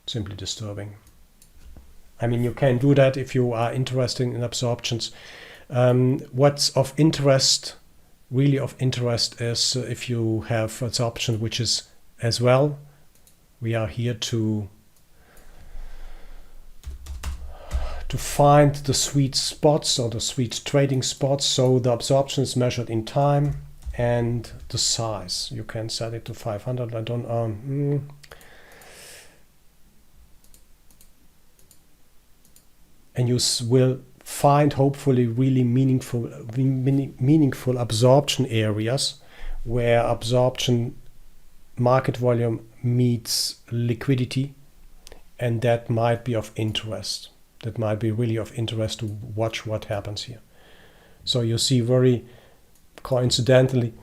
simply disturbing. I mean, you can do that if you are interested in absorptions. What's of interest, really of interest, is if you have absorption which is as well. We are here to find the sweet spots or the sweet trading spots. So the absorption is measured in time and the size. You can set it to 500. I don't and you will find hopefully really meaningful absorption areas where absorption market volume meets liquidity, and that might be of interest. That might be really of interest to watch what happens here. So you see very coincidentally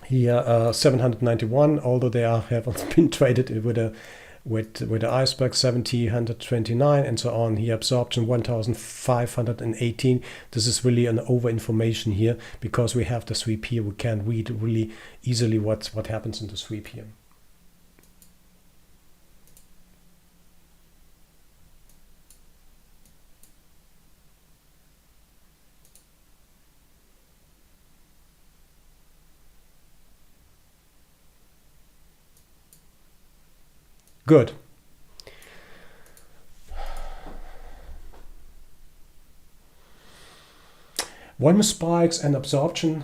here 791, although they haven't been traded with the iceberg 70, 129 and so on. Here absorption 1518. This is really an over information here because we have the sweep here. We can read really easily what happens in the sweep here. Good. Volume spikes and absorption.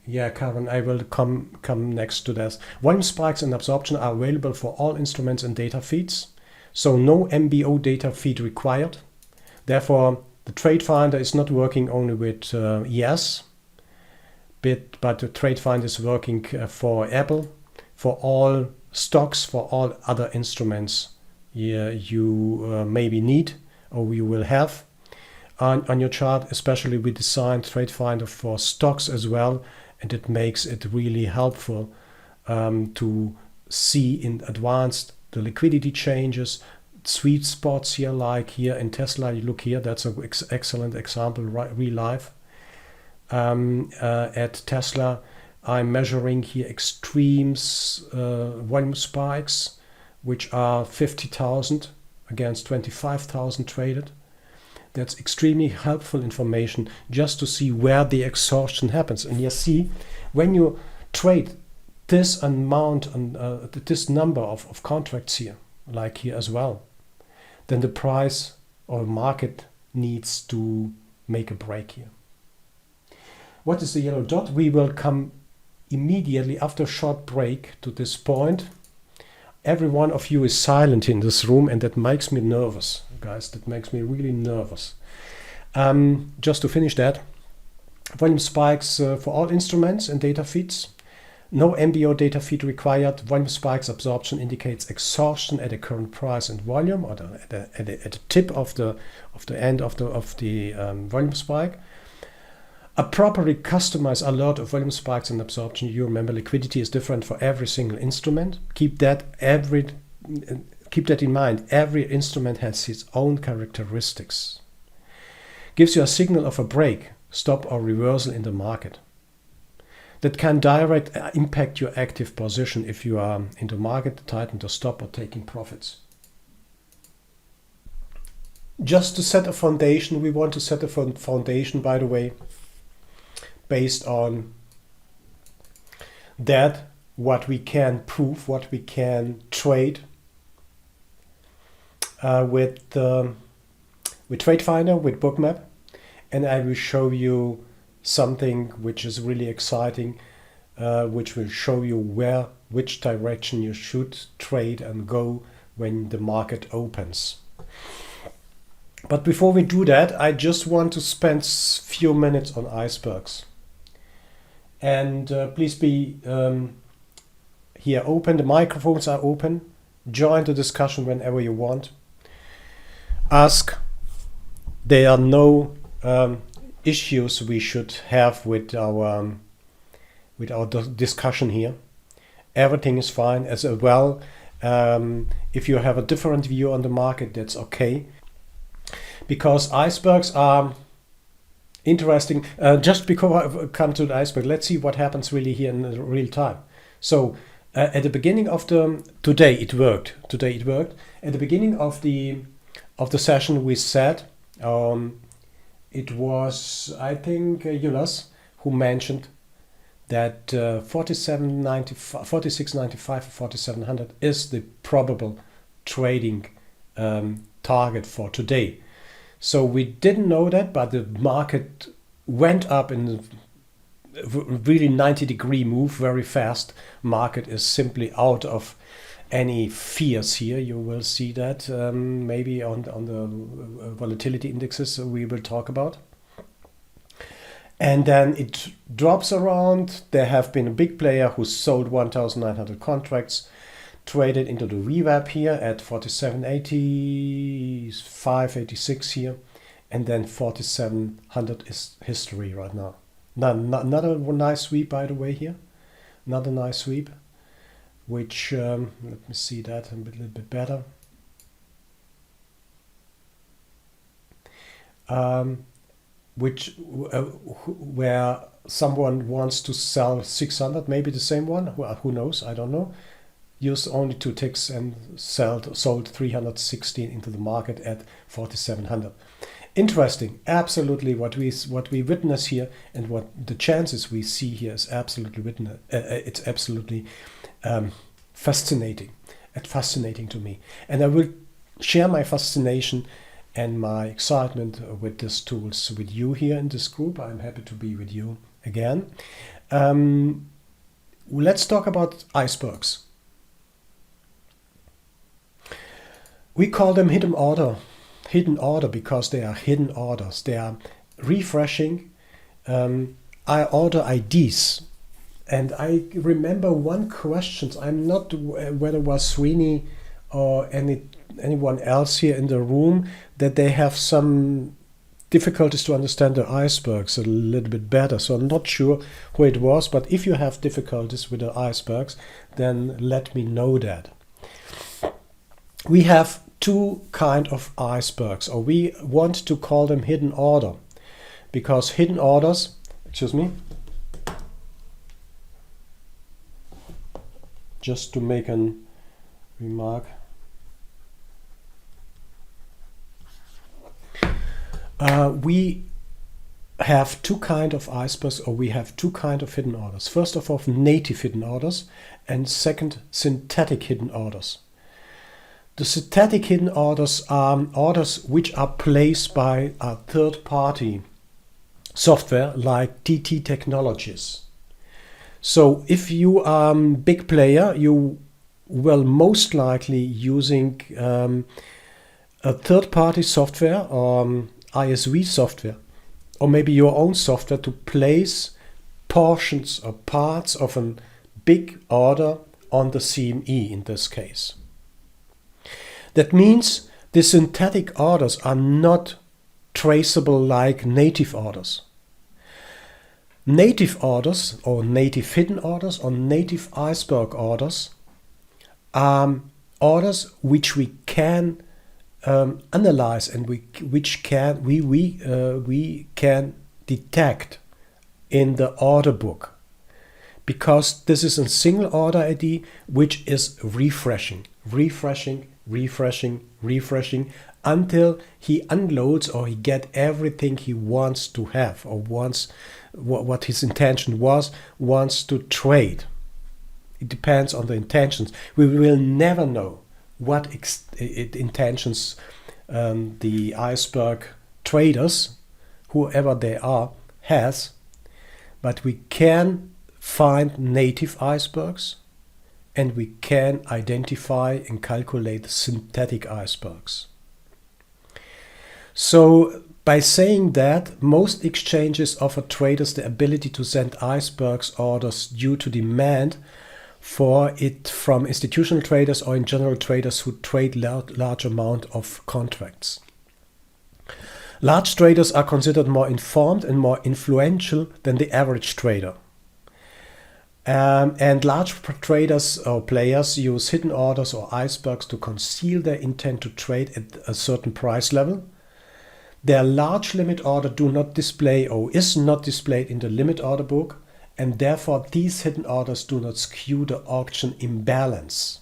Yeah, Karen, I will come next to this. Volume spikes and absorption are available for all instruments and data feeds. So no MBO data feed required. Therefore, the Trade Finder is not working only with ES, but the Trade Finder is working for Apple, for all stocks, for all other instruments you maybe need or you will have on your chart. Especially we designed Trade Finder for stocks as well, and it makes it really helpful to see in advance the liquidity changes, sweet spots here, like here in Tesla. You look here, that's an excellent example, real life. At Tesla, I'm measuring here extremes volume spikes, which are 50,000 against 25,000 traded. That's extremely helpful information just to see where the exhaustion happens. And you see, when you trade this amount and this number of contracts here, like here as well, then the price or market needs to make a break here. What is the yellow dot? We will come immediately after a short break to this point. Every one of you is silent in this room, and that makes me nervous, guys. That makes me really nervous. Just to finish that, volume spikes for all instruments and data feeds. No MBO data feed required. Volume spikes absorption indicates exhaustion at the current price and volume, or at the tip of the end of the volume spike. A properly customized alert of volume spikes and absorption. You remember, liquidity is different for every single instrument. Keep that in mind. Every instrument has its own characteristics. Gives you a signal of a break, stop, or reversal in the market. That can direct impact your active position if you are in the market, tighten the stop, or taking profits. Just to set a foundation, we want to set a foundation, by the way, based on that, what we can prove, what we can trade with Trade Finder, with Bookmap. And I will show you something which is really exciting, which will show you which direction you should trade and go when the market opens. But before we do that, I just want to spend a few minutes on icebergs. And please be here open. The microphones are open. Join the discussion whenever you want. Ask. There are no issues we should have with our discussion here. Everything is fine as well. If you have a different view on the market, that's okay. Because icebergs are interesting. Just before I come to the iceberg, let's see what happens really here in real time. So At the beginning of the today it worked. At the beginning of the session, we said it was, I think, Jonas who mentioned that 4695 or 4700 is the probable trading target for today. So we didn't know that, but the market went up in a really 90-degree move very fast. Market is simply out of any fears here. You will see that maybe on the volatility indexes we will talk about. And then it drops around. There have been a big player who sold 1,900 contracts, traded into the VWAP here at 47.80, 586 here, and then 4,700 is history right now. Not a nice sweep, by the way, here. Not a nice sweep, which, let me see that a little bit better. Where someone wants to sell 600, maybe the same one, who knows, I don't know. Used only 2 ticks and sold 316 into the market at 4,700. Interesting, absolutely. What we witness here and what the chances we see here is absolutely it's absolutely fascinating to me. And I will share my fascination and my excitement with these tools with you here in this group. I'm happy to be with you again. Let's talk about icebergs. We call them hidden order because they are hidden orders. They are refreshing order IDs. And I remember one question, I'm not whether it was Srini or anyone else here in the room, that they have some difficulties to understand the icebergs a little bit better. So I'm not sure who it was, but if you have difficulties with the icebergs, then let me know that. We have 2 kinds of icebergs, or we want to call them hidden order, because hidden orders, excuse me, just to make a remark. We have 2 kinds of icebergs, or we have 2 kinds of hidden orders. First of all, native hidden orders, and second, synthetic hidden orders. The synthetic hidden orders are orders which are placed by a third-party software like TT Technologies. So if you are a big player, you will most likely using a third-party software or ISV software, or maybe your own software, to place portions or parts of a big order on the CME in this case. That means the synthetic orders are not traceable like native orders. Native orders, or native hidden orders, or native iceberg orders are orders which we can analyze and we can detect in the order book, because this is a single order ID which is refreshing until he unloads or he get everything he wants to have, or wants what his intention wants to trade. It depends on the intentions. We will never know what intentions the iceberg traders, whoever they are, has, but we can find native icebergs, and we can identify and calculate synthetic icebergs. So by saying that, most exchanges offer traders the ability to send icebergs orders due to demand for it from institutional traders or in general traders who trade large amount of contracts. Large traders are considered more informed and more influential than the average trader. And large traders or players use hidden orders or icebergs to conceal their intent to trade at a certain price level. Their large limit order do not display or is not displayed in the limit order book, and therefore these hidden orders do not skew the auction imbalance.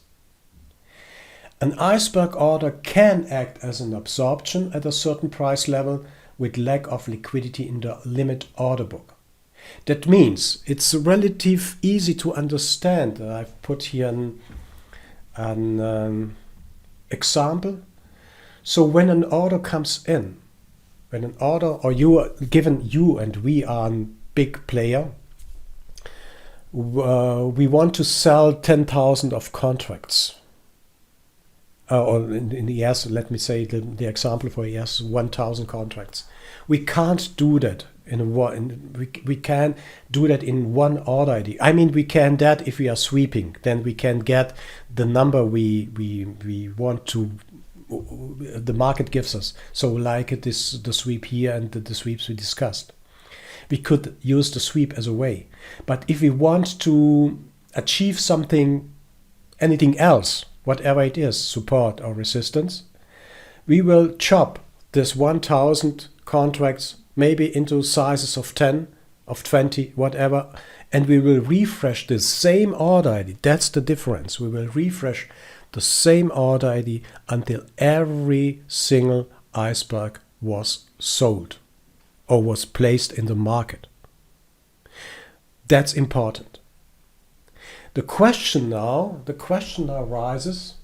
An iceberg order can act as an absorption at a certain price level with lack of liquidity in the limit order book. That means it's relatively easy to understand. I've put here an example. So when an order comes in, when an order, or given you and we are a big player, we want to sell 10,000 of contracts. Or in the ES, let me say the example for ES, 1,000 contracts. We can't do that we can do that in one order ID. I mean, we can that if we are sweeping, then we can get the number we want to, the market gives us. So like it is the sweep here and the sweeps we discussed. We could use the sweep as a way. But if we want to achieve something, anything else, whatever it is, support or resistance, we will chop this 1,000 contracts maybe into sizes of 10, of 20, whatever, and we will refresh the same order ID. That's the difference. We will refresh the same order ID until every single iceberg was sold or was placed in the market. That's important. The question now arises.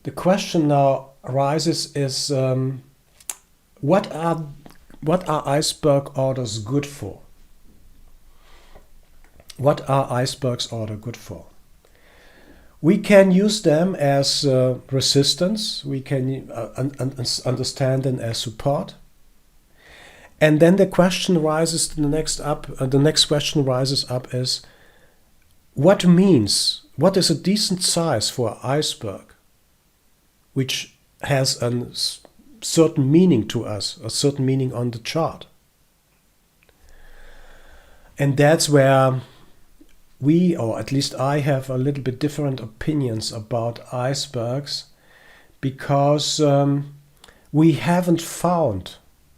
The question now arises is what are iceberg orders good for? What are icebergs order good for? We can use them as resistance. We can understand them as support. And then the question rises. The next question rises up is, what is a decent size for an iceberg, which has a certain meaning to us, a certain meaning on the chart? And that's where we, or at least I, have a little bit different opinions about icebergs, because we haven't found,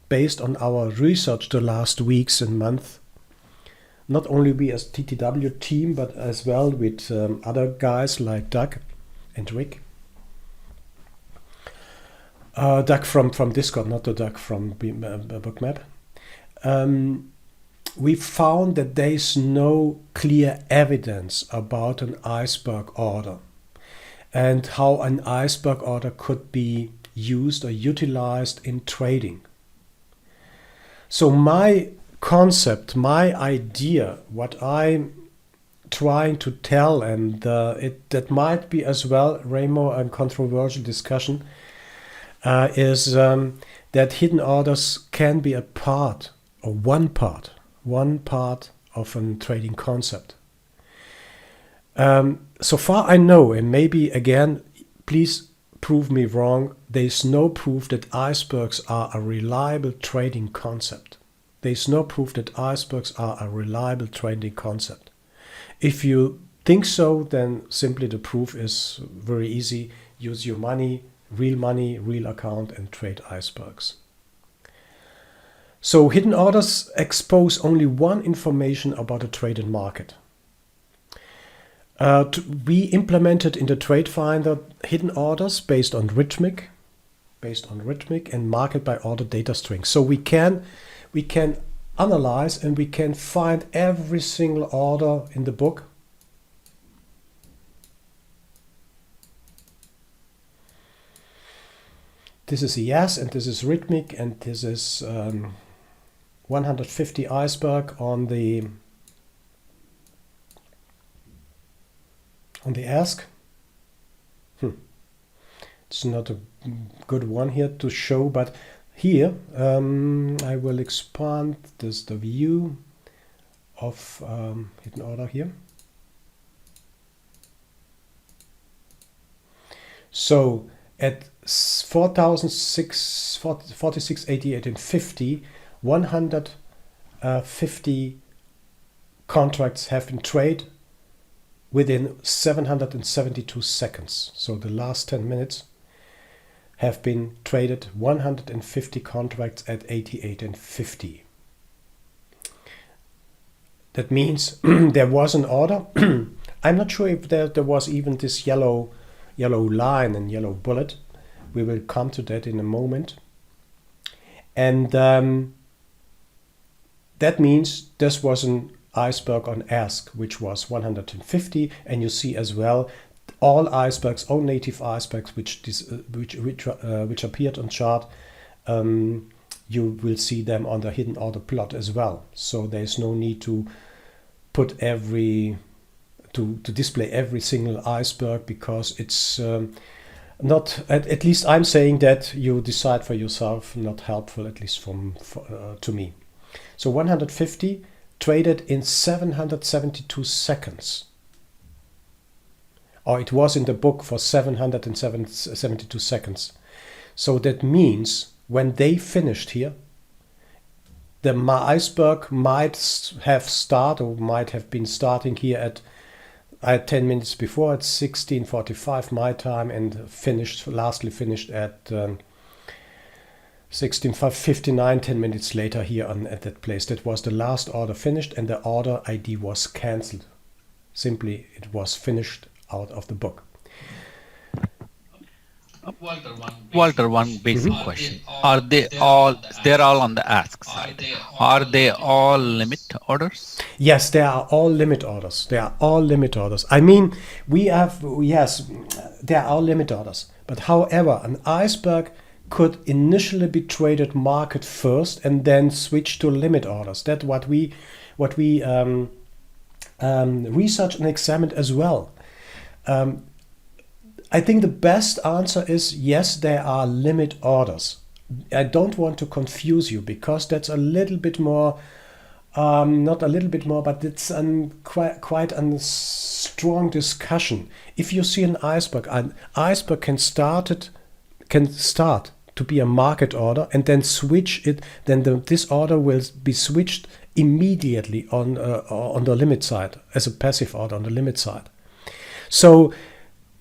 based on our research the last weeks and months, not only we as TTW team, but as well with other guys like Doug and Rick. Doug from Discord, not the Doug from Bookmap. We found that there is no clear evidence about an iceberg order and how an iceberg order could be used or utilized in trading. So my concept, my idea, what I'm trying to tell, and that might be as well, Remo, a controversial discussion, is that hidden orders can be a part, or one part of a trading concept. So far I know, and maybe again, please prove me wrong, there's no proof that icebergs are a reliable trading concept. There's no proof that icebergs are a reliable trading concept. If you think so, then simply the proof is very easy. Use your money, real account, and trade icebergs. So hidden orders expose only one information about a traded market. We implemented in the Trade Finder hidden orders based on Rithmic and market by order data strings. So we can analyze and we can find every single order in the book. This is ES and this is Rithmic, and this is 150 iceberg on the ask. It's not a good one here to show, but here I will expand the view of hidden order here. So at 46, 88 and 50, 150 contracts have been traded within 772 seconds. So the last 10 minutes have been traded 150 contracts at 88 and 50. That means there was an order. I'm not sure if there was even this yellow line and yellow bullet. We will come to that in a moment. And that means this was an iceberg on ask, which was 150. And you see as well all icebergs, all native icebergs which appeared on chart. You will see them on the hidden order plot as well. So there's no need to put to display every single iceberg, because it's not, at least I'm saying that you decide for yourself, not helpful, at least to me. So 150 traded in 772 seconds. Or it was in the book for 772 seconds. So that means when they finished here, the iceberg might have started, or might have been starting here at 10 minutes before, at 16:45 my time, and lastly finished at 16:59, 10 minutes later here at that place. That was the last order finished, and the order ID was cancelled. Simply, it was finished out of the book. Walter, one basic question. They're all on the ask side. Are they all limit orders? Yes, they are all limit orders. They are all limit orders. I mean, yes, they are all limit orders. But however, an iceberg could initially be traded market first and then switch to limit orders. That's what we researched and examined as well. I think the best answer is yes, there are limit orders. I don't want to confuse you, because that's a little bit more, not a little bit more, but it's quite a strong discussion. If you see an iceberg can start to be a market order and then switch it, then this order will be switched immediately on the limit side as a passive order on the limit side. So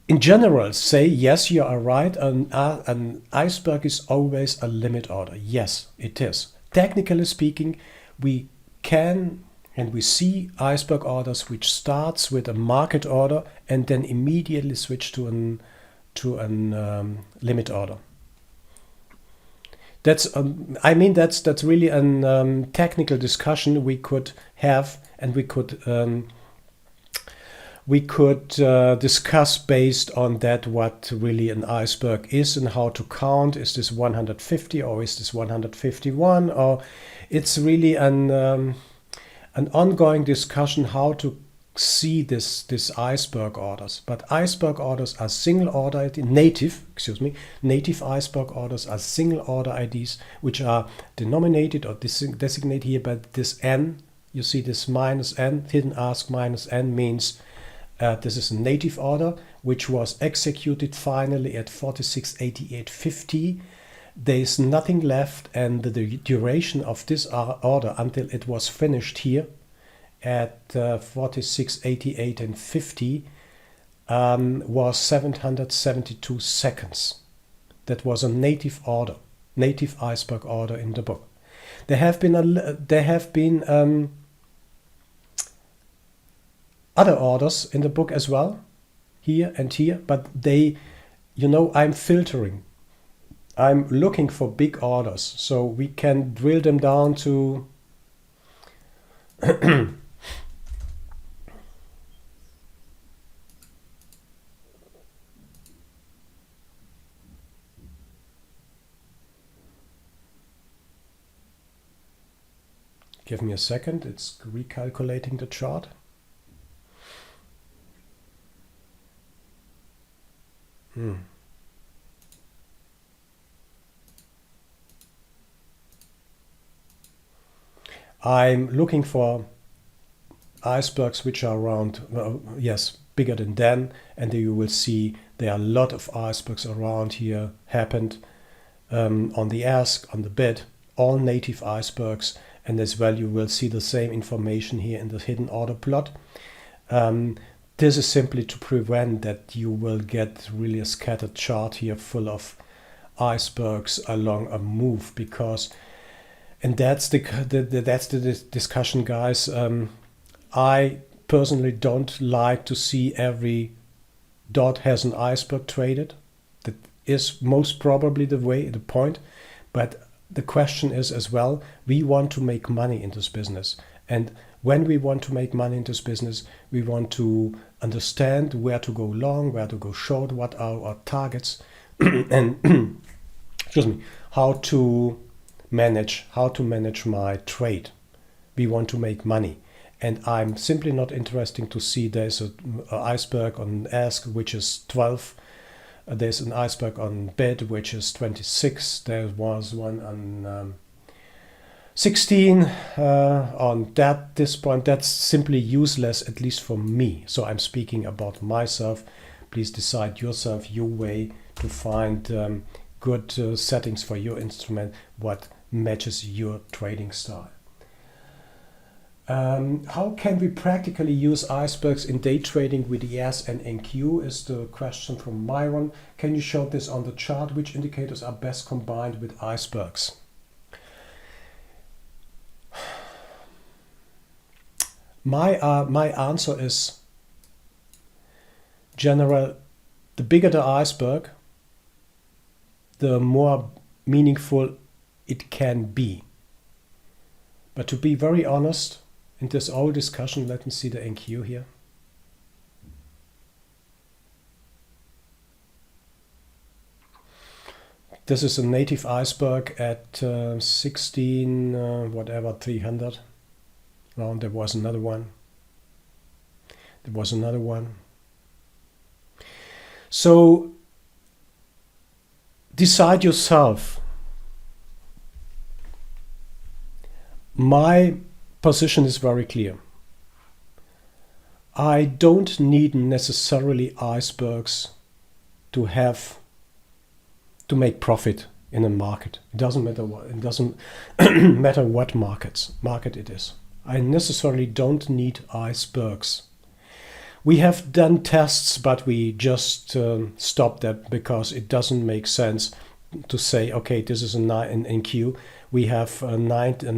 in general, say yes, you are right. An iceberg is always a limit order. Yes, it is. Technically speaking, we can and we see iceberg orders which starts with a market order and then immediately switch to an limit order. That's that's really a technical discussion we could have, and we could discuss based on that what really an iceberg is and how to count. Is this 150 or is this 151? Or it's really an ongoing discussion how to see this iceberg orders. But iceberg orders are single order native iceberg orders are single order IDs, which are denominated or designated here by this N. You see this minus N, hidden ask minus N means this is a native order which was executed finally at 46:88:50. There is nothing left, and the duration of this order until it was finished here at 46:88:50 was 772 seconds. That was a native iceberg order in the book. There have been other orders in the book as well, here and here, but I'm filtering. I'm looking for big orders, so we can drill them down to give me a second, it's recalculating the chart. I'm looking for icebergs which are around, bigger than 10, and you will see there are a lot of icebergs around here happened on the ask, on the bid, all native icebergs, and as well you will see the same information here in the hidden order plot. This is simply to prevent that you will get really a scattered chart here full of icebergs along a move, because, and that's the discussion, guys. I personally don't like to see every dot has an iceberg traded. That is most probably the point. But the question is as well, we want to make money in this business. And when we want to make money in this business, we want to understand where to go long, where to go short, what are our targets, and excuse me, how to manage my trade. We want to make money. And I'm simply not interested to see there's an iceberg on ask, which is 12. There's an iceberg on bid, which is 26. There was one on 16. On this point, that's simply useless, at least for me. So I'm speaking about myself. Please decide yourself your way to find good settings for your instrument, what matches your trading style. How can we practically use icebergs in day trading with ES and NQ is the question from Myron. Can you show this on the chart? Which indicators are best combined with icebergs? My answer is general. The bigger the iceberg, the more meaningful it can be. But to be very honest, in this whole discussion, let me see the NQ here. This is a native iceberg at 16, whatever, 300. Well, there was another one. There was another one. So decide yourself. My position is very clear. I don't need necessarily icebergs to make profit in a market. It doesn't matter matter what market it is. I necessarily don't need icebergs. We have done tests, but we just stopped that because it doesn't make sense to say, okay, this is an NQ. We have an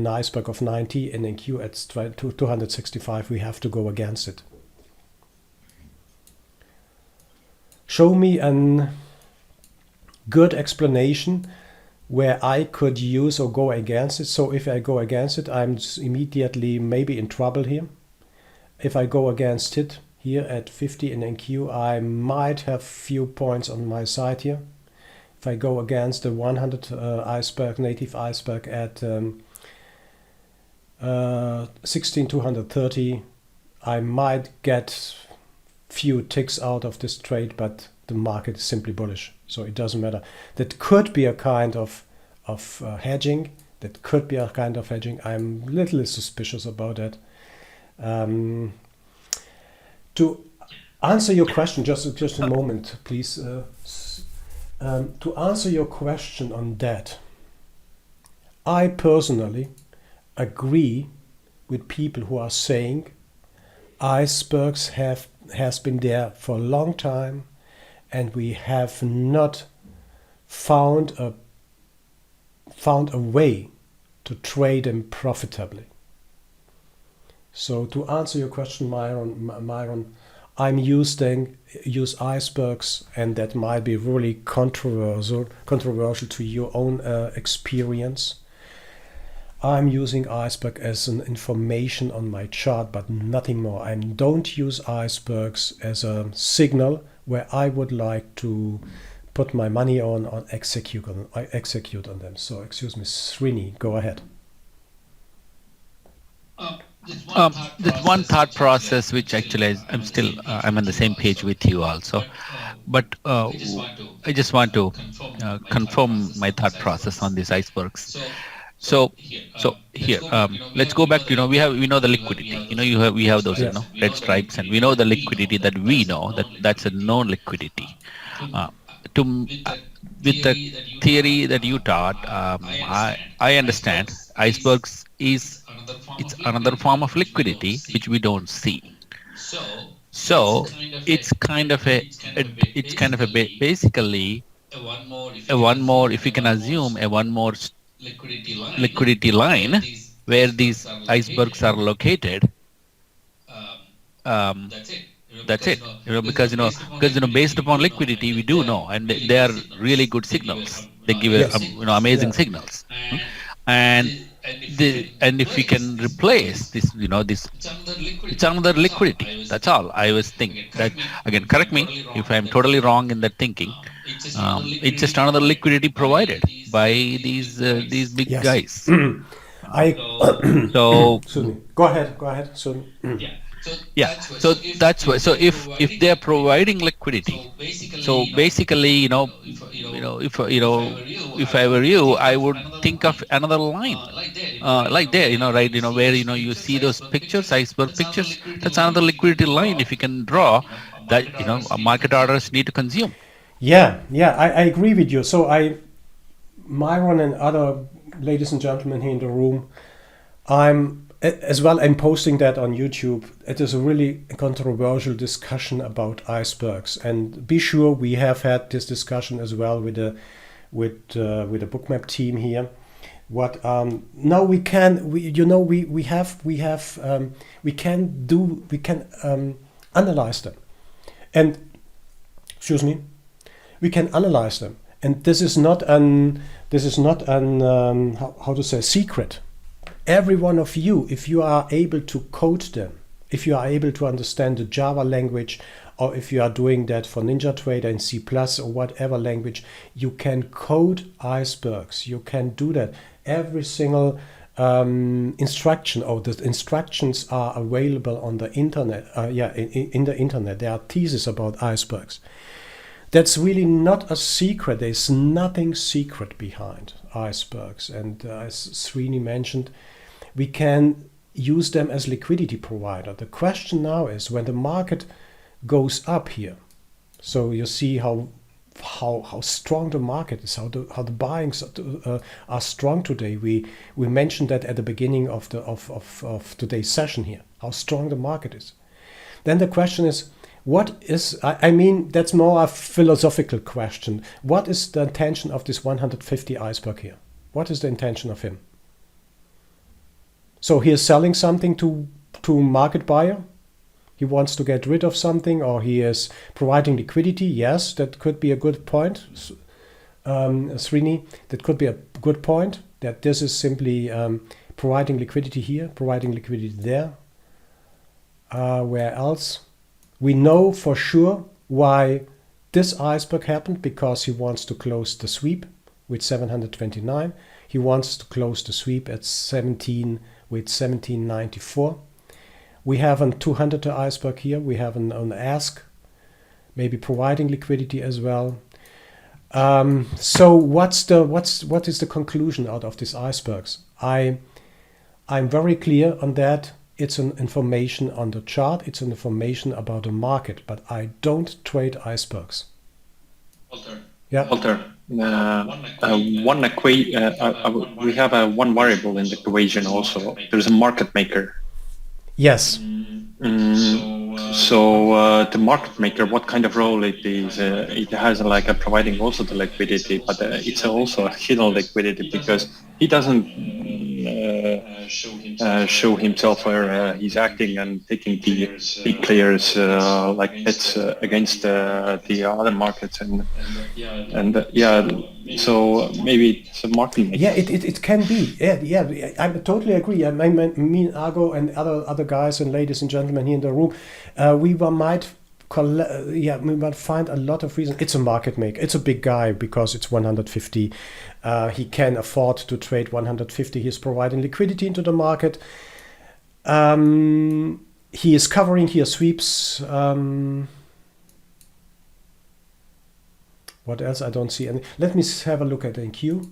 iceberg of 90 and NQ at 265. We have to go against it. Show me a good explanation where I could use or go against it. So if I go against it, I'm immediately maybe in trouble here. If I go against it here at 50 in NQ, I might have few points on my side here. If I go against the 100 iceberg, native iceberg at 16,230, I might get few ticks out of this trade, but the market is simply bullish, so it doesn't matter. That could be a kind of hedging. That could be a kind of hedging. I'm a little suspicious about that. To answer your question, just a moment, please. To answer your question on that, I personally agree with people who are saying icebergs has been there for a long time, and we have not found a way to trade them profitably. So to answer your question, Myron, I'm use icebergs, and that might be really controversial to your own experience. I'm using iceberg as an information on my chart, but nothing more. I don't use icebergs as a signal where I would like to put my money on execute on them. So excuse me, Srini, go ahead. There's one thought process which actually I'm on the same page with you also, but I just want to confirm my thought process on these icebergs. So here, let's go back to, we know the liquidity, we have those, red stripes, and we know the liquidity that we know that's a known liquidity. With the theory that you taught, I understand icebergs it's another form of liquidity which we don't see. So it's kind of basically a one more, if we can assume a one more liquidity line where these icebergs are located, that's it. Because based upon liquidity, we do know, and they are really good signals. They give Yes. amazing Yeah. signals. And and if we can replace this, this, it's another liquidity. That's all I was thinking. That again, correct me if I'm totally wrong in that thinking. It's just another liquidity provided by these big Yes. guys. I So excuse me. Go ahead. Go ahead. So yeah, so that's why. So if they are providing liquidity, so basically, if I were you, I would think of another line, like there, right, where you see those pictures, iceberg pictures. That's another liquidity line. If you can draw that, market orders need to consume. yeah, I agree with you. So Myron and other ladies and gentlemen here in the room, I'm posting that on YouTube. It is a really controversial discussion about icebergs, and be sure we have had this discussion as well with the Bookmap team here. What now we can analyze them, and excuse me, we can analyze them, and this is not an how to say secret. Every one of you, if you are able to code them, if you are able to understand the Java language, or if you are doing that for NinjaTrader in C++ or whatever language, you can code icebergs. You can do that. Every single instruction, or the instructions are available on the internet. In the internet, there are theses about icebergs. That's really not a secret. There's nothing secret behind icebergs. And as Srini mentioned, we can use them as liquidity provider. The question now is when the market goes up here. So you see how strong the market is, how the buyings are strong today. We mentioned that at the beginning of today's session here, how strong the market is. Then the question is, what is, I mean, that's more a philosophical question. What is the intention of this 150 iceberg here? What is the intention of him? So he is selling something to market buyer. He wants to get rid of something, or he is providing liquidity. Yes, that could be a good point, Srini. That could be a good point, that this is simply providing liquidity here, providing liquidity there. Where else? We know for sure why this iceberg happened, because he wants to close the sweep with 729. He wants to close the sweep at 17 with 1794. We have a 200 iceberg here. We have an ask, maybe providing liquidity as well. So what is the conclusion out of these icebergs? I'm very clear on that. It's an information on the chart. It's an information about the market, but I don't trade icebergs. Walter. Yeah. Walter, we have one variable in the equation also. There's a market maker. Yes. So the market maker, what kind of role it is? It has like a providing also the liquidity, but it's also a hidden liquidity, because he doesn't show himself where he's acting and taking the big players like bets against the other markets, and so maybe it's a market maker. Yeah, it can be. Yeah, I totally agree. I mean, me and Argo and other guys and ladies and gentlemen here in the room, we might find a lot of reasons. It's a market maker. It's a big guy because it's 150. He can afford to trade 150. He's providing liquidity into the market. He is covering here sweeps. What else? I don't see any. Let me have a look at the NQ.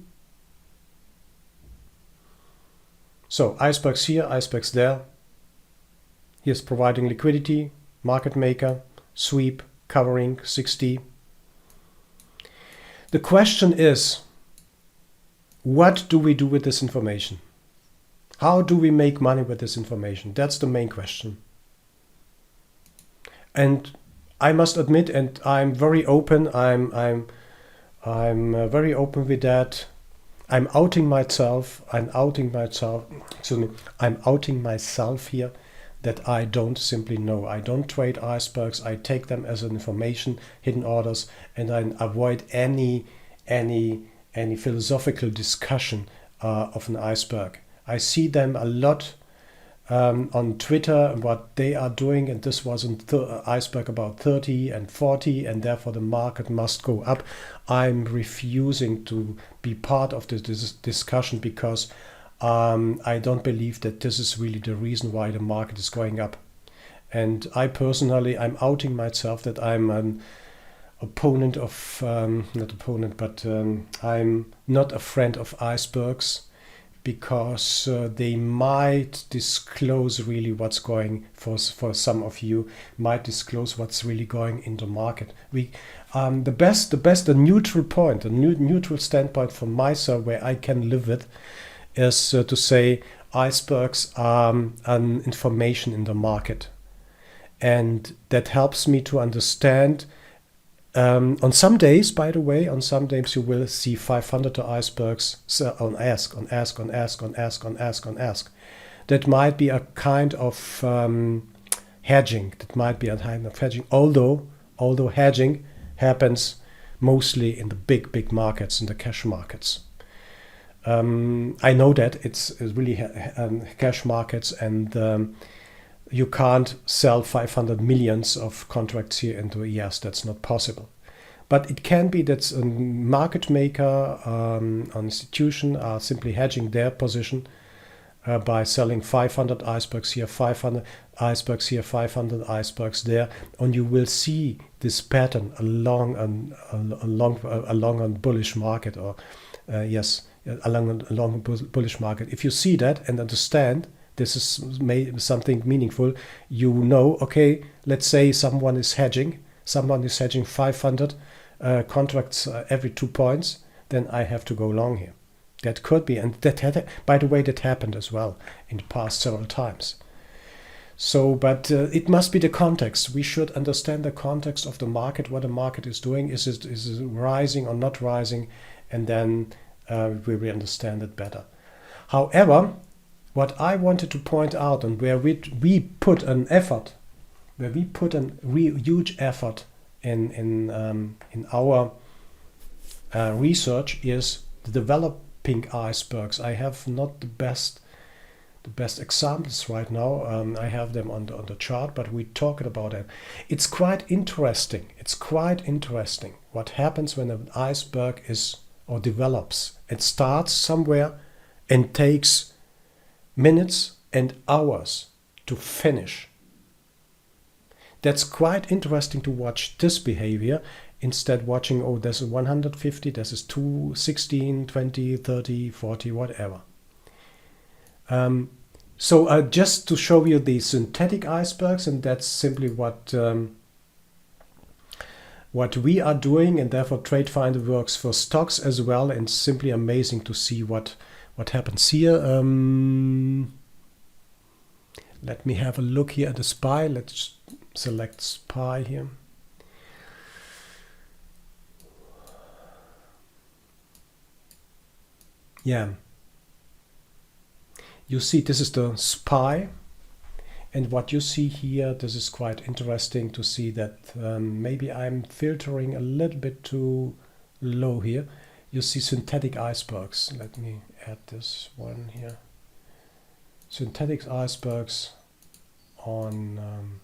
So icebergs here, icebergs there. He is providing liquidity, market maker, sweep, covering 60. The question is, what do we do with this information? How do we make money with this information? That's the main question. And I must admit, and I'm very open. I'm very open with that. I'm outing myself. Excuse me. I'm outing myself here. that I don't simply know. I don't trade icebergs. I take them as an information, hidden orders, and I avoid any philosophical discussion of an iceberg. I see them a lot on Twitter and what they are doing, and this was an iceberg about 30 and 40, and therefore the market must go up. I'm refusing to be part of this discussion because I don't believe that this is really the reason why the market is going up. And I personally, I'm outing myself that I'm an opponent of, not opponent, but I'm not a friend of icebergs, because they might disclose really what's going, for some of you, might disclose what's really going in the market. The neutral point, a neutral standpoint from myself where I can live with is to say icebergs are an information in the market. And that helps me to understand. On some days, by the way, on some days you will see 500 icebergs on ask. That might be a kind of hedging. Although hedging happens mostly in the big markets, in the cash markets. I know that it's really cash markets, and you can't sell 500 millions of contracts here into ES. That's not possible. But it can be that a market maker, an institution are simply hedging their position by selling 500 icebergs here, 500 icebergs here, 500 icebergs there, and you will see this pattern along a bullish market, or along a bullish market. If you see that and understand this is something meaningful, you know, okay, let's say someone is hedging 500 contracts every 2 points, then I have to go long here. That could be, and by the way, that happened as well in the past several times. So, but it must be the context. We should understand the context of the market, what the market is doing. Is it rising or not rising? And then we will understand it better. However, what I wanted to point out, and where we put an effort, where we put a huge effort in our research, is the developing icebergs. I have not the best examples right now. I have them on the chart, but we talked about it. It's quite interesting. What happens when an iceberg is or develops. It starts somewhere and takes minutes and hours to finish. That's quite interesting to watch this behavior, instead watching, oh, this is 150, this is 2, 16, 20, 30, 40, whatever. So just to show you the synthetic icebergs, and that's simply what we are doing, and therefore TradeFinder works for stocks as well, and simply amazing to see what happens here. Let me have a look here at the SPY. Let's select SPY here. Yeah. You see, this is the SPY. And what you see here, this is quite interesting to see that maybe I'm filtering a little bit too low here. You see synthetic icebergs. Let me add this one here. Synthetic icebergs on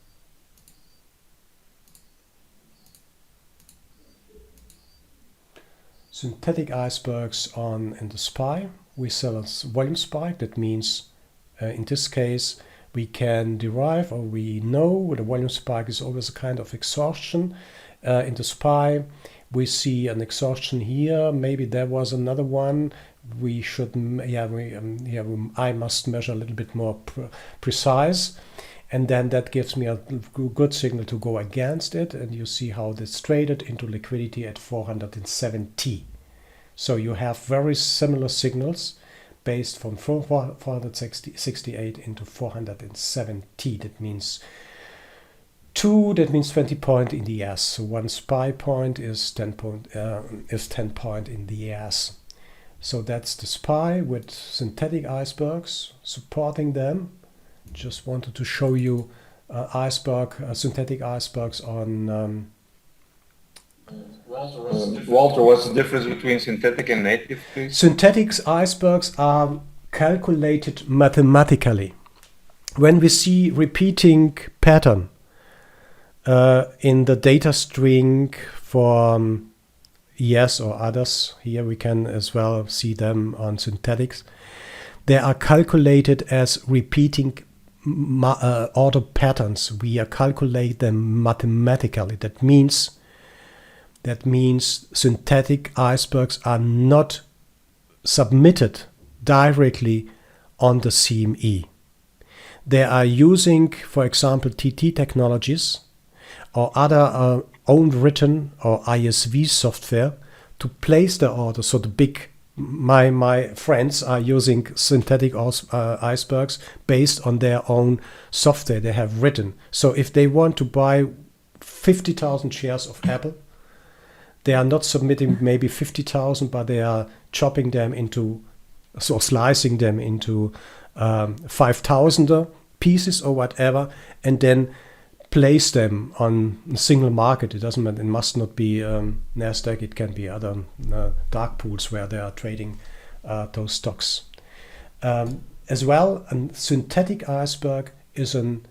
in the SPY. We sell a volume spike. That means in this case we can derive, or we know the volume spike is always a kind of exhaustion. In the SPY we see an exhaustion here. Maybe there was another one. We should, I must measure a little bit more precise, and then that gives me a good signal to go against it. And you see how this traded into liquidity at 470. So you have very similar signals based from 468 into 470. That means 20 point in the S. So one SPY point is 10 point in the S. So that's the SPY with synthetic icebergs supporting them just wanted to show you synthetic icebergs on. Walter, what's the difference between synthetic and native, please? Synthetic icebergs are calculated mathematically. When we see repeating pattern in the data string for ES or others, here we can as well see them on synthetics, they are calculated as repeating order patterns. We calculate them mathematically. That means synthetic icebergs are not submitted directly on the CME. They are using, for example, TT technologies or other own written or ISV software to place the order. So my friends are using synthetic icebergs based on their own software they have written. So if they want to buy 50,000 shares of Apple, they are not submitting maybe 50,000, but they are chopping them into, so slicing them into 5,000 pieces or whatever, and then place them on a single market. It doesn't matter. It must not be Nasdaq. It can be other dark pools where they are trading those stocks. As well, a synthetic iceberg is an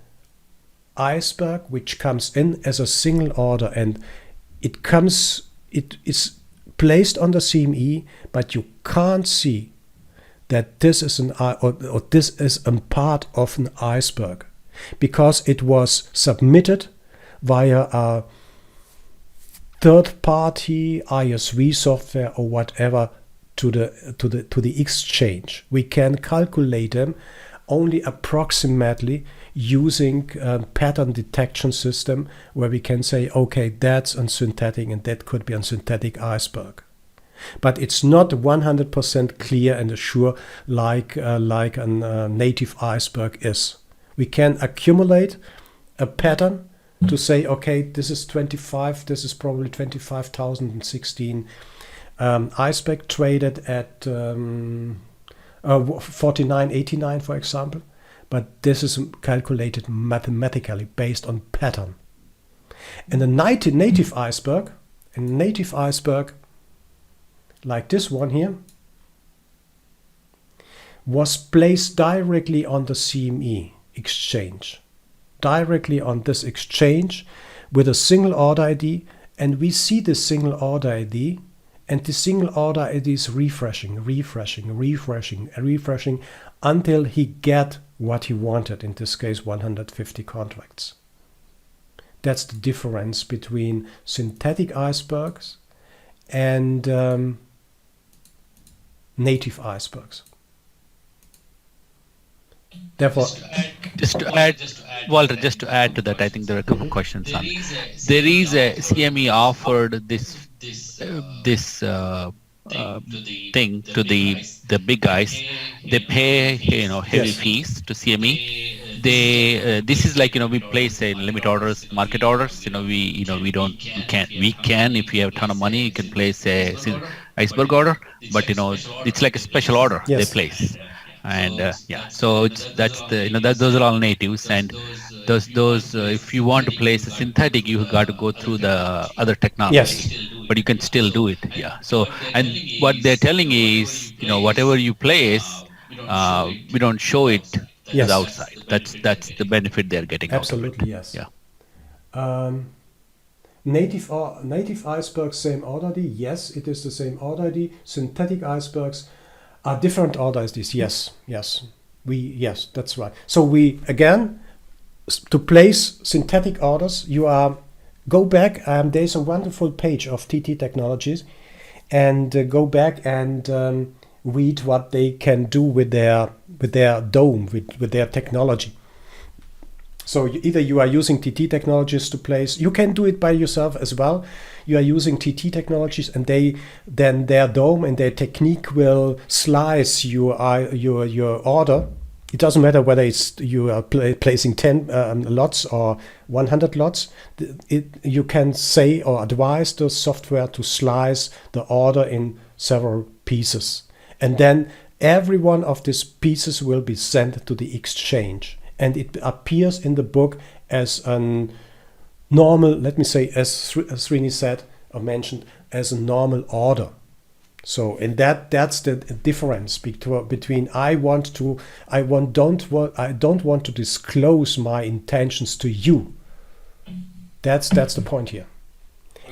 iceberg which comes in as a single order, and it is placed on the CME, but you can't see that this is this is a part of an iceberg, because it was submitted via a third-party ISV software or whatever to the exchange. We can calculate them only approximately using a pattern detection system, where we can say, okay, that's a synthetic and that could be a synthetic iceberg. But it's not 100% clear and sure like a native iceberg is. We can accumulate a pattern to say, okay, this is 25, this is probably 25,016 iceberg traded at 49.89, for example. But this is calculated mathematically based on pattern. And a native iceberg, like this one here, was placed directly on the CME exchange, directly on this exchange with a single order ID, and we see the single order ID, and the single order ID is refreshing until he get what he wanted, in this case 150 contracts. That's the difference between synthetic icebergs and native icebergs. Therefore, just to add, Walter, just to add to that, I think there are a couple of questions on. There is a CME offered this thing to the big guys. They pay heavy fees to CME. This is like we place limit orders, market orders. We can if you have a ton of money, you can place a iceberg order, but it's like a special order they place. And so those are all natives, and those if you want to place a synthetic, you got to go through the other technology. Yes. But you can still do it. So, and what they're telling is whatever you place, we don't show it to the outside. That's the benefit they're getting. Absolutely, out of it. Yes. Native icebergs, same order ID. Yes, it is the same order ID. Synthetic icebergs are different order IDs. Yes, that's right. So we again, to place synthetic orders, go back. There's a wonderful page of TT Technologies, and go back and read what they can do with their dome, with their technology. So either you are using TT Technologies to place, you can do it by yourself as well. You are using TT Technologies, and then their dome and their technique will slice your order. It doesn't matter whether you are placing 10 lots or 100 lots. You can say or advise the software to slice the order in several pieces, and then every one of these pieces will be sent to the exchange. and it appears in the book as a normal, let me say, as Srini said or mentioned, as a normal order. So, and that's the difference between I don't want to disclose my intentions to you. That's the point here.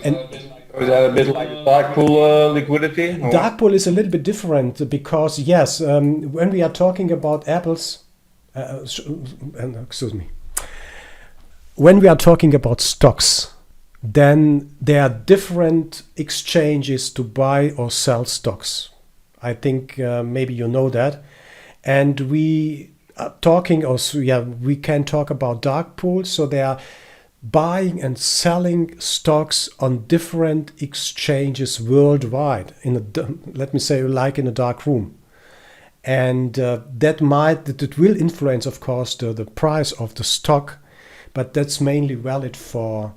And is that a bit like dark pool liquidity? Or? Dark pool is a little bit different because yes, when we are talking about apples, excuse me, when we are talking about stocks, then there are different exchanges to buy or sell stocks. I think maybe you know that, and we are talking also. Yeah, we can talk about dark pools. So they are buying and selling stocks on different exchanges worldwide in a, let me say, like in a dark room, and that will influence, of course, the price of the stock, but that's mainly valid for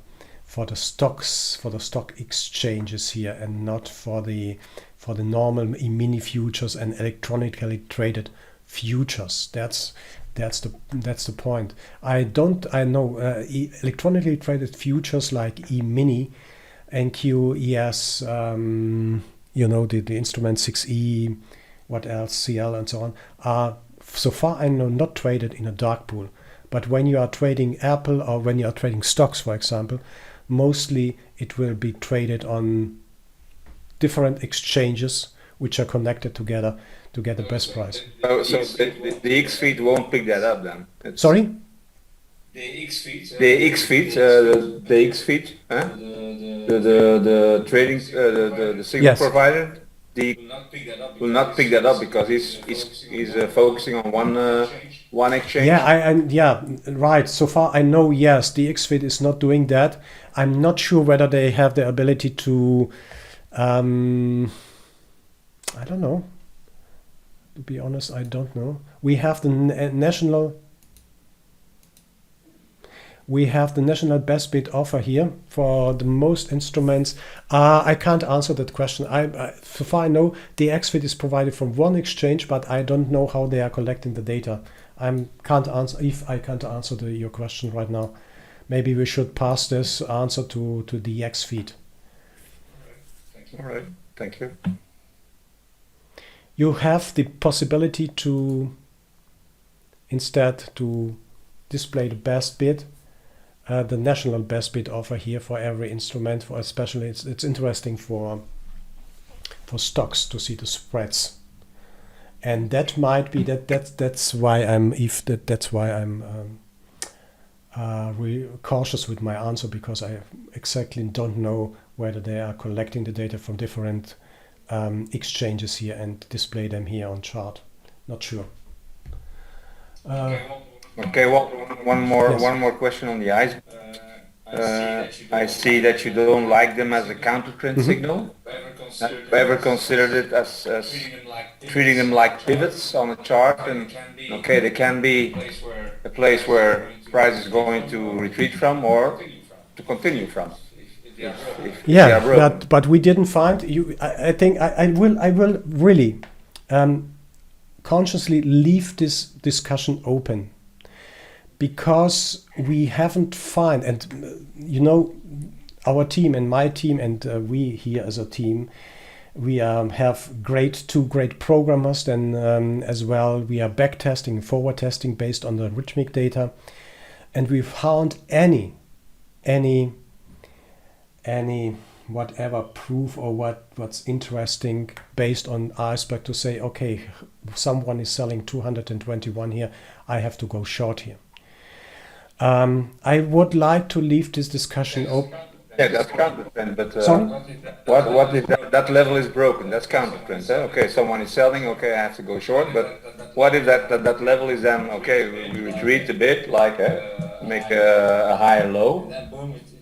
the stocks, for the stock exchanges here, and not for the normal mini futures and electronically traded futures. That's the point. I know electronically traded futures like E-mini, NQ, ES, the instrument 6E, what else, CL and so on, are so far I know not traded in a dark pool. But when you are trading Apple or when you are trading stocks, for example, mostly it will be traded on different exchanges which are connected together to get the best price. So the X feed won't pick that up then? Sorry? The X feed, the X feed, the trading, the signal Yes. provider, will not pick that up because he's focusing on one exchange. Yeah, right. So far I know, yes, the XFIT is not doing that. I'm not sure whether they have the ability to, I don't know. To be honest, I don't know. We have the national best bid offer here for the most instruments. I can't answer that question. So far I know the XFIT is provided from one exchange, but I don't know how they are collecting the data. I can't answer your question right now. Maybe we should pass this answer to the XFIT. All right, thank you. You have the possibility to instead to display the best bid. The national best bid offer here for every instrument, for especially it's interesting for stocks to see the spreads, and that might be that's why I'm really cautious with my answer, because I exactly don't know whether they are collecting the data from different exchanges here and display them here on chart. Not sure. Okay, well, one Yes. more question on the ice. I see that you don't like them as a counter trend signal. Have you ever considered it as treating them like pivots on a chart? And okay, they can be a place where price is going to retreat from or to continue from. If they are broken. but we didn't find you. I think I will really consciously leave this discussion open, because we haven't found, and our team and my team and we here as a team, we have two great programmers. Then as well, we are back testing, forward testing based on the rhythmic data, and we found any whatever proof or what's interesting based on iceberg to say, okay, someone is selling 221 here, I have to go short here. I would like to leave this discussion open. Yeah, that's counter trend, but Sorry? what if that level is broken? That's counter trend. Okay, someone is selling, okay, I have to go short, but what if that level is then, okay, we retreat a bit, like make a higher low,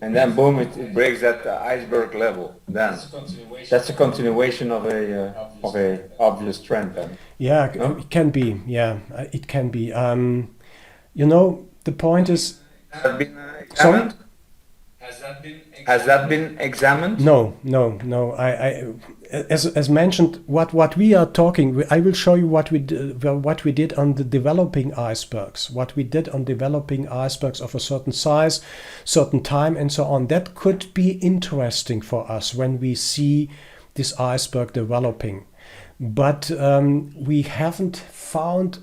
and then boom, it breaks that iceberg level. Then that's a continuation of a obvious trend then. Yeah, it can be. Yeah, it can be. The point is, Has been sorry? examined? Has that been examined? No. As mentioned, what we are talking, I will show you what we did on the developing icebergs, what we did on developing icebergs of a certain size, certain time, and so on. That could be interesting for us when we see this iceberg developing. But we haven't found,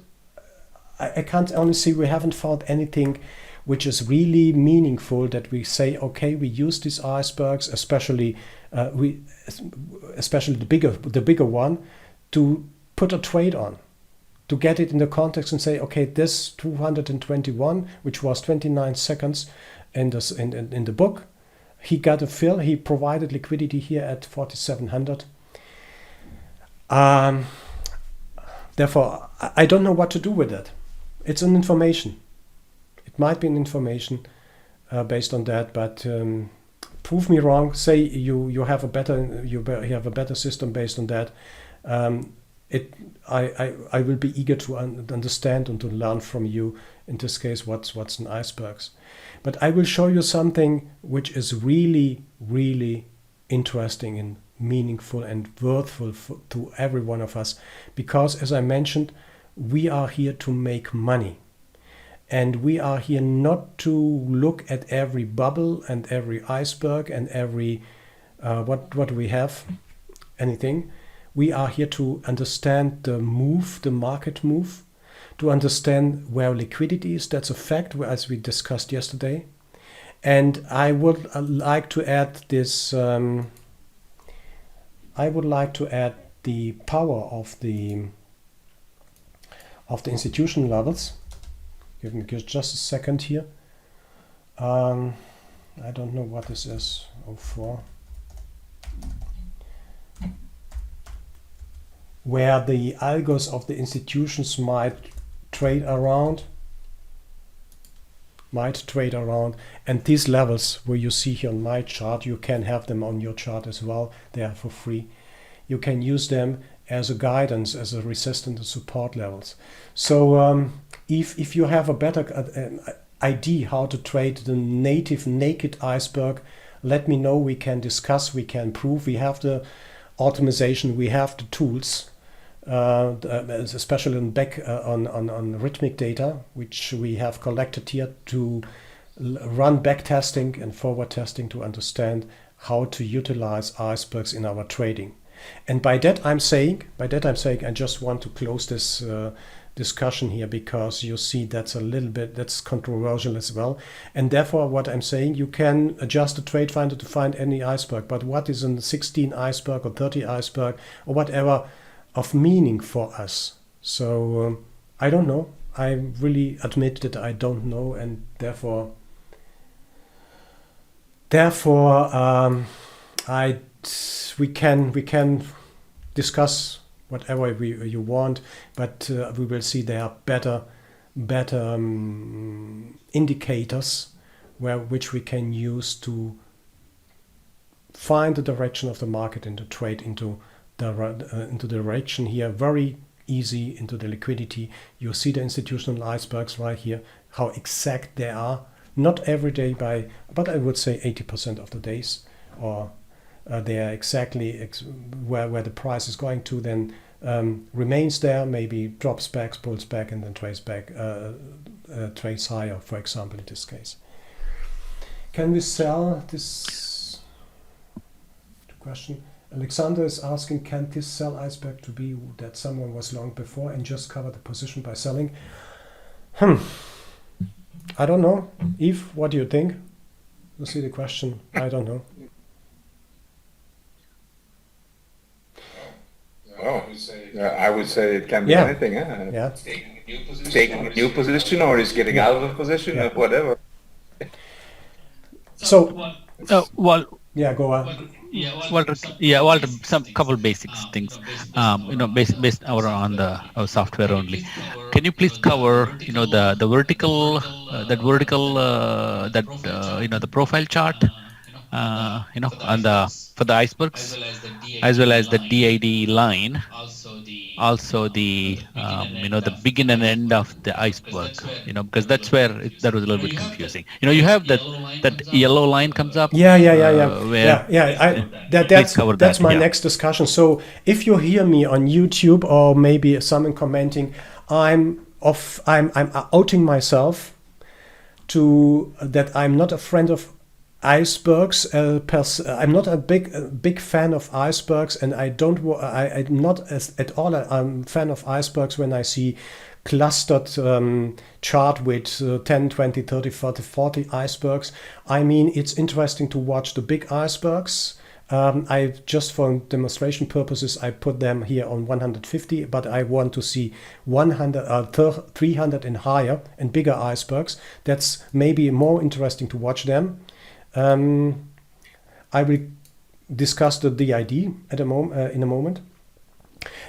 I can't only say we haven't found anything which is really meaningful that we say, okay, we use these icebergs, especially the bigger one, to put a trade on, to get it in the context and say, okay, this 221, which was 29 seconds in the book, he got a fill, he provided liquidity here at 4,700. Therefore, I don't know what to do with that. It's an information. It might be an information based on that, but prove me wrong. Say you have a better system based on that. I will be eager to understand and to learn from you. In this case, what's an icebergs. But I will show you something which is really, really interesting and meaningful and worthwhile to every one of us, because as I mentioned, we are here to make money. And we are here not to look at every bubble and every iceberg and every what we have, anything. We are here to understand the market move, to understand where liquidity is. That's a fact, as we discussed yesterday. And I would like to add this. I would like to add the power of the institution levels. Give me just a second here. I don't know what this is. 04. Where the algos of the institutions might trade around. And these levels where you see here on my chart, you can have them on your chart as well. They are for free. You can use them as a guidance, as a resistance and support levels. So if you have a better idea how to trade the naked iceberg, let me know. We can discuss, we can prove. We have the optimization, we have the tools, especially on rhythmic data, which we have collected here to run back testing and forward testing to understand how to utilize icebergs in our trading. And by that I'm saying, I just want to close this discussion here, because you see that's controversial as well. And therefore what I'm saying, you can adjust the trade finder to find any iceberg, but what is a 16 iceberg or 30 iceberg or whatever of meaning for us? So I don't know. I really admit that I don't know, and therefore we can discuss whatever you want, but we will see there are better indicators which we can use to find the direction of the market and to trade into the direction here. Very easy into the liquidity. You see the institutional icebergs right here, how exact they are. Not every day but I would say 80% of the days, or they are exactly where the price is going to, then remains there, maybe drops back, pulls back, and then trades back, trades higher, for example, in this case. Can we sell this? Question. Alexander is asking, can this sell iceberg to be that someone was long before and just cover the position by selling? I don't know. Eve, what do you think? You see the question? I don't know. Oh, I would say it can be anything. Yeah. Taking a new position, or is getting out of a position, or whatever. So, go on. Walter, some couple basics things, based on our software only. Can you please cover, the vertical, the profile chart, for the icebergs, as well as the DID line, also the the begin and end of the iceberg, because that's where that was a little bit confusing. You have that yellow line comes up. Yeah. Where please cover That's that. my Yeah. next discussion. So if you hear me on YouTube or maybe someone commenting, I'm outing myself to that I'm not a friend of icebergs. I'm not a big fan of icebergs, and I'm not at all a fan of icebergs when I see clustered chart with 10, 20, 30, 40 icebergs. I mean, it's interesting to watch the big icebergs. I just for demonstration purposes, I put them here on 150, but I want to see 300 and higher and bigger icebergs. That's maybe more interesting to watch them. I will discuss the DID in a moment.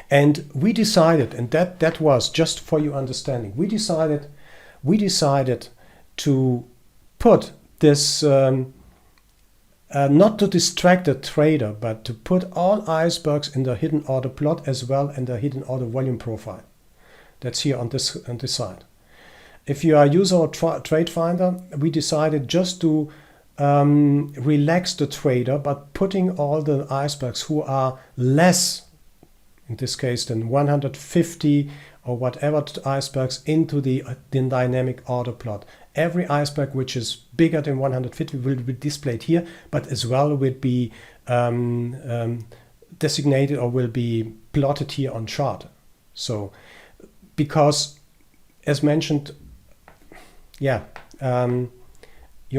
And we decided, and that was just for your understanding, we decided to put this not to distract the trader, but to put all icebergs in the hidden order plot as well and the hidden order volume profile. That's here on this side. If you are a user or trade finder, we decided just to relax the trader, but putting all the icebergs who are less, in this case, than 150 or whatever icebergs into the dynamic order plot. Every iceberg which is bigger than 150 will be displayed here, but as well will be designated or will be plotted here on chart. So, because as mentioned, you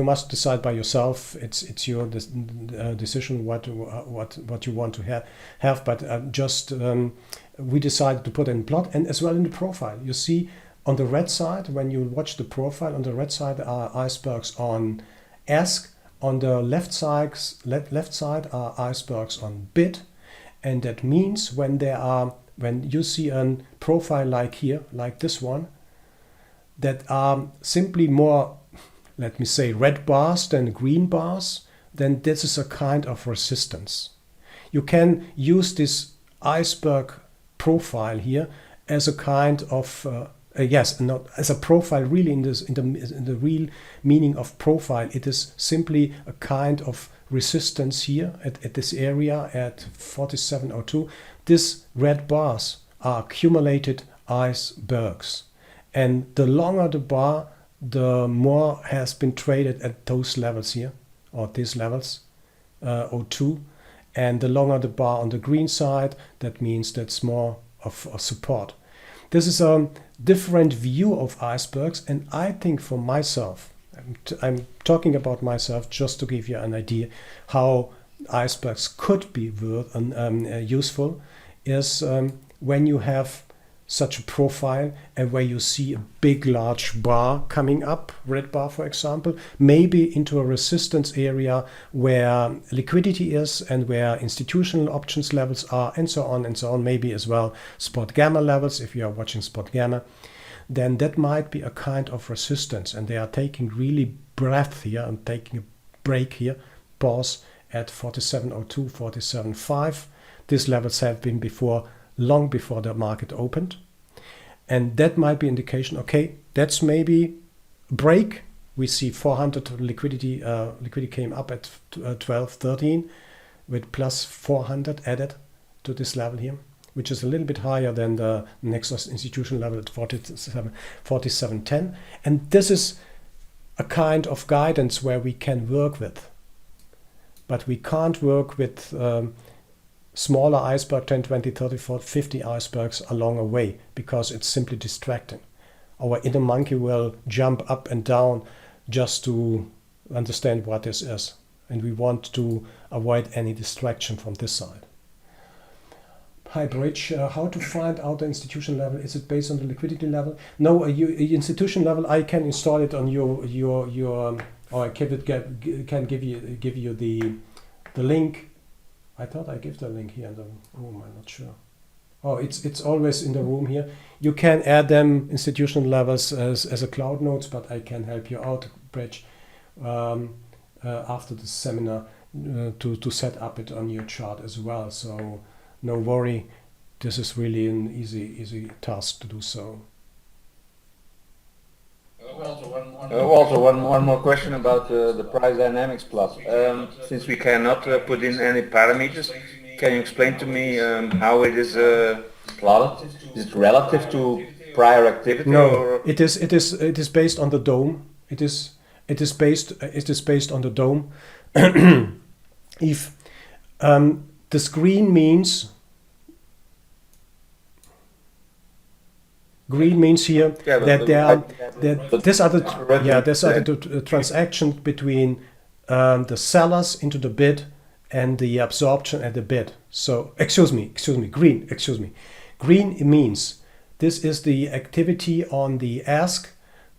must decide by yourself. It's your decision what you want to have. But we decided to put in plot and as well in the profile. You see on the red side, when you watch the profile, on the red side are icebergs on ask. On the left side are icebergs on bid, and that means when you see a profile like here, like this one, that are simply more, let me say, red bars than green bars, then this is a kind of resistance. You can use this iceberg profile here as a kind of not as a profile. Really, in the real meaning of profile, it is simply a kind of resistance here at this area at 4702. These red bars are accumulated icebergs, and the longer the bar, the more has been traded at those levels here, or these levels, 02. And the longer the bar on the green side, that means that's more of a support. This is a different view of icebergs, and I think for myself, I'm talking about myself just to give you an idea how icebergs could be useful, is when you have such a profile and where you see a big large bar coming up, red bar for example, maybe into a resistance area where liquidity is and where institutional options levels are, and so on, maybe as well spot gamma levels if you are watching spot gamma, then that might be a kind of resistance, and they are taking really breath here and taking a break here, pause at 4702, 47.5. These levels have been long before the market opened, and that might be indication, okay, that's maybe break. We see 400 liquidity came up at 12.13 with plus 400 added to this level here, which is a little bit higher than the next institution level at 47.10, and this is a kind of guidance where we can work with, but we can't work with smaller iceberg, 10, 20, 30, 40, 50 icebergs along a way, because it's simply distracting. Our inner monkey will jump up and down just to understand what this is, and we want to avoid any distraction from this side. Hi Bridge, how to find out the institution level? Is it based on the liquidity level? No, institution level, I can install it on your or I can give you the link. I thought I gave the link here in the room. I'm not sure. Oh, it's always in the room here. You can add them institutional levels as a cloud notes, but I can help you out, Bridge, after the seminar to set up it on your chart as well. So no worry. this is really an easy task to do so. Walter, one more question about the price dynamics plot. Since we cannot put in any parameters, can you explain to me how it is plotted? Is it relative to prior activity? No, or? it is based on the dome. It is based on the dome. If this green means here that these are the transactions between the sellers into the bid and the absorption at the bid. So green means this is the activity on the ask.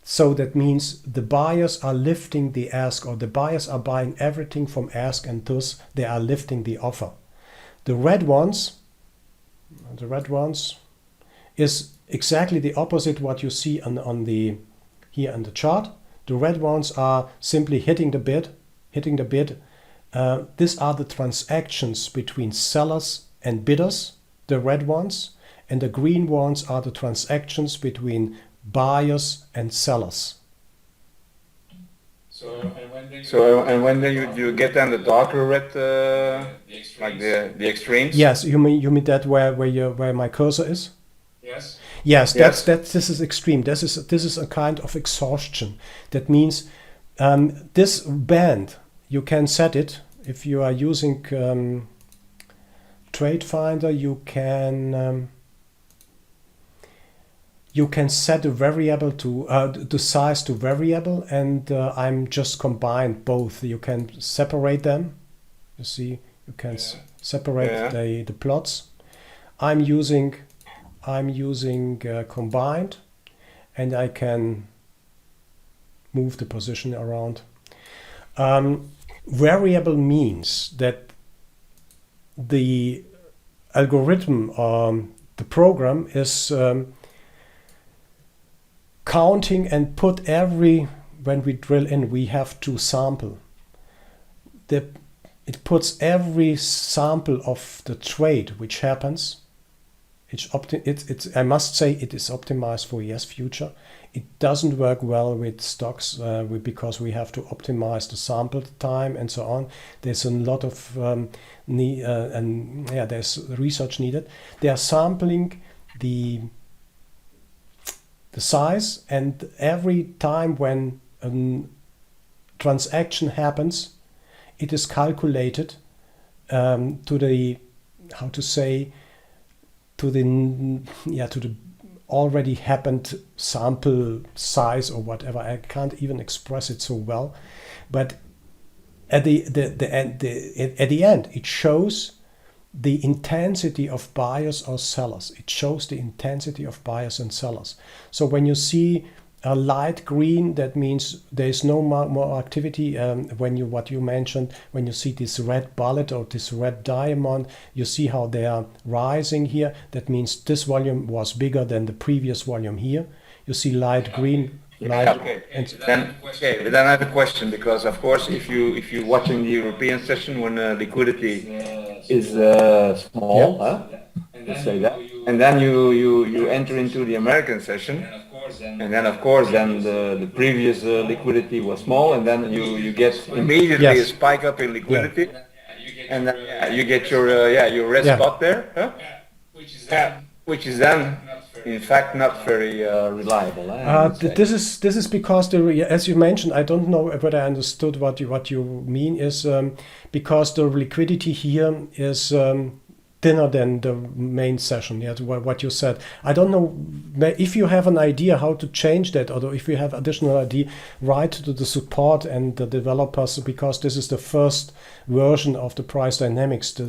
So that means the buyers are lifting the ask, or the buyers are buying everything from ask, and thus they are lifting the offer. The red ones is exactly the opposite what you see here on the chart. The red ones are simply hitting the bid. These are the transactions between sellers and bidders, the red ones, and the green ones are the transactions between buyers and sellers. And when you get then the darker red, like the extremes? Yes, you mean that where my cursor is? Yes, this is extreme. This is a kind of exhaustion. That means this band, you can set it if you are using Trade Finder. You can set the variable to the size to variable, and I'm just combined both. You can separate them. You see, you can separate the plots. I'm using combined, and I can move the position around. Variable means that the algorithm, the program is counting and put when we drill in, we have to sample. It puts every sample of the trade which happens. I must say it is optimized for ES Future. It doesn't work well with stocks because we have to optimize the sample time and so on. There's a lot of there's research needed. They are sampling the size, and every time when a transaction happens, it is calculated to the already happened sample size or whatever. I can't even express it so well, but at the end, it shows the intensity of buyers or sellers. It shows the intensity of buyers and sellers. So when you see a light green, that means there is no more activity. What you mentioned, when you see this red bullet or this red diamond, you see how they are rising here. That means this volume was bigger than the previous volume here. You see light green. Then I have a question, because of course if you're watching the European session when liquidity is small, let's say that, and then you enter into the American session, and then of course the previous liquidity was small, and then you get immediately a spike up in liquidity, and then you get your red spot there, which is then in fact not very reliable. This is because as you mentioned, I don't know whether I understood what you mean, is because the liquidity here is thinner than the main session. What you said. I don't know if you have an idea how to change that, or if you have additional idea, write to the support and the developers, because this is the first version of the price dynamics.